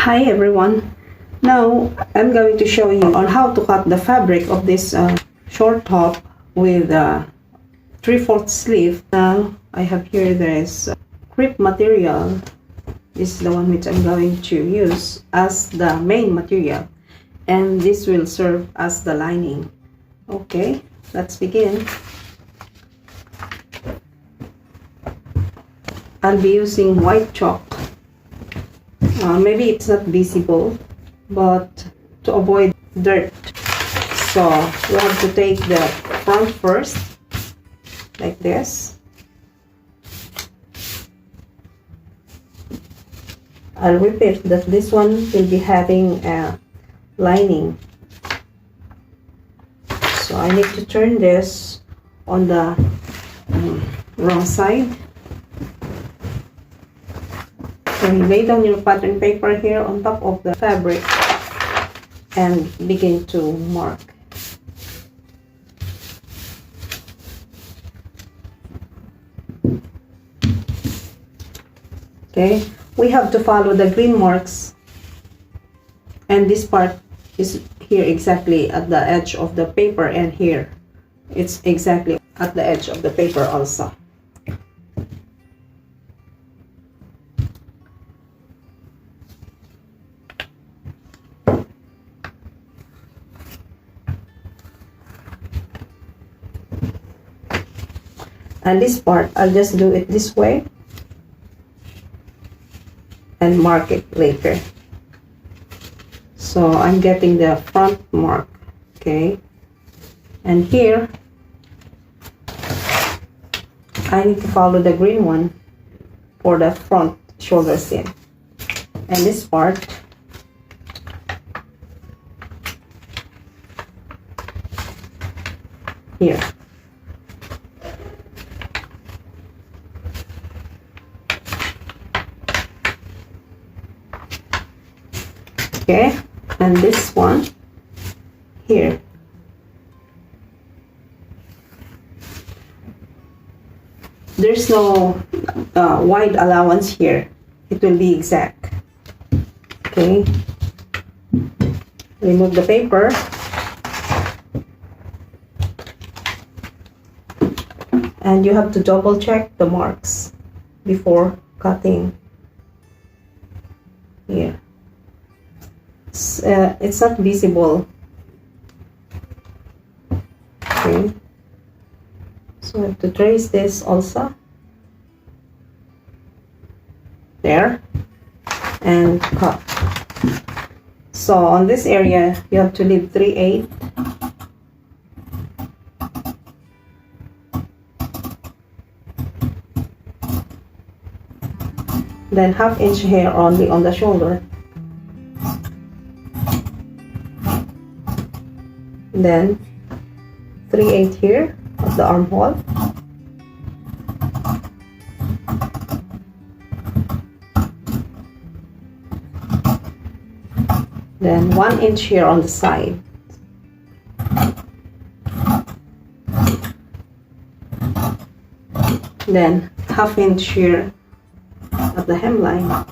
Hi everyone. Now I'm going to show you on how to cut the fabric of this short top with 3/4 sleeve. Now I have here this crepe material. This is the one which I'm going to use as the main material, and this will serve as the lining. Okay, let's begin. I'll be using white chalk. Maybe it's not visible, but to avoid dirt, so we have to take the front first, like this. I'll repeat that this one will be having a lining, so I need to turn this on the wrong side. So you lay down your pattern paper here on top of the fabric and begin to mark. Okay, we have to follow the green marks, and this part is here exactly at the edge of the paper, and here it's exactly at the edge of the paper also. And this part, I'll just do it this way and mark it later. So I'm getting the front mark, okay? And here, I need to follow the green one for the front shoulder seam. And this part, here. Okay, and this one here. There's no wide allowance here. It will be exact. Okay, remove the paper. And you have to double check the marks before cutting here. It's not visible. Okay, so I have to trace this also there and cut. So on this area you have to leave 3/8, then 1/2 inch hair only on the shoulder, then 3/8 here at the armhole, then 1 inch here on the side, then 1/2 inch here at the hemline,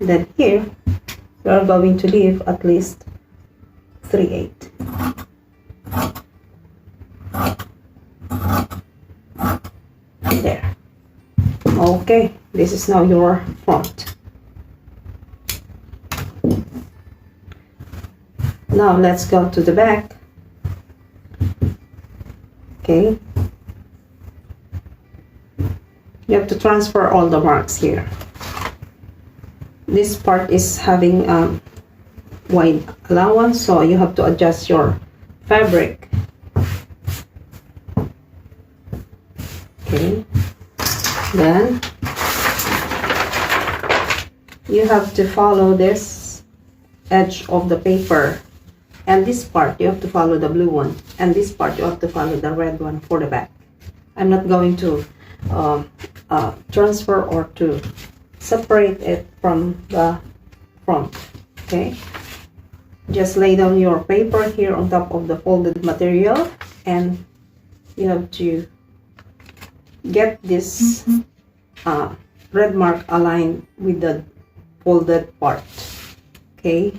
then here we are going to leave at least 3/8. There. Okay, this is now your front. Now let's go to the back. Okay, you have to transfer all the marks here. This part is having wide allowance, so you have to adjust your fabric. Okay, then you have to follow this edge of the paper, and this part you have to follow the blue one, and this part you have to follow the red one for the back. I'm not going to transfer or to separate it from the front. Okay, just lay down your paper here on top of the folded material, and you have to get this red mark aligned with the folded part. Okay.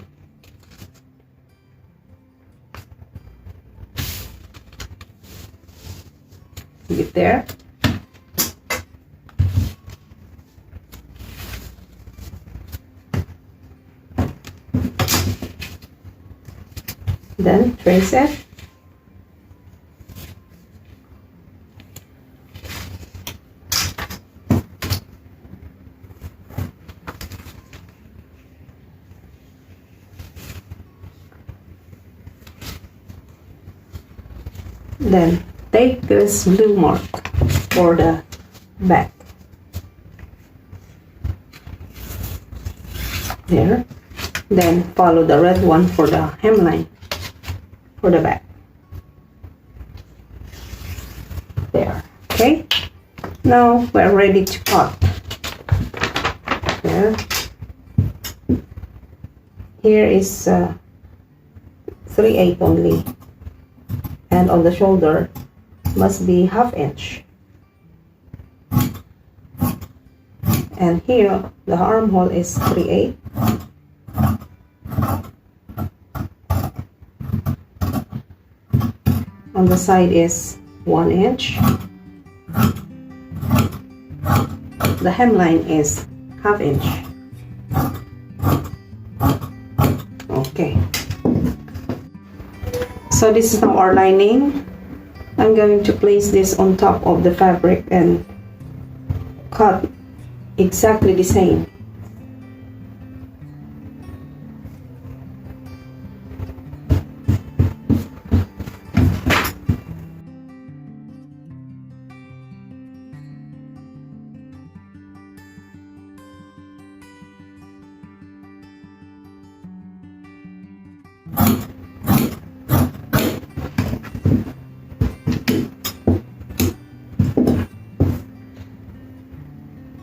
Get there. Then trace it. Then take this blue mark for the back. There. Then follow the red one for the hemline for the back. There. Okay. Now we're ready to cut. There. Here is 3/8 only. And on the shoulder must be 1/2 inch. And here the armhole is 3/8. On the side is 1 inch. The hemline is 1/2 inch. Okay. So this is now our lining. I'm going to place this on top of the fabric and cut exactly the same.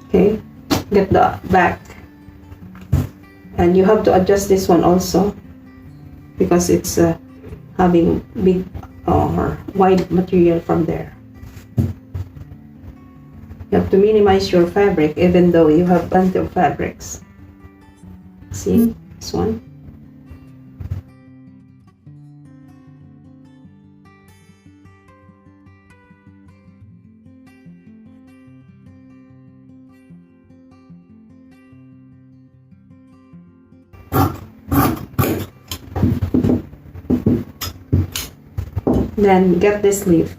Okay, get the back, and you have to adjust this one also because it's having big or wide material from there. You have to minimize your fabric even though you have plenty of fabrics. See this one? Then get this sleeve.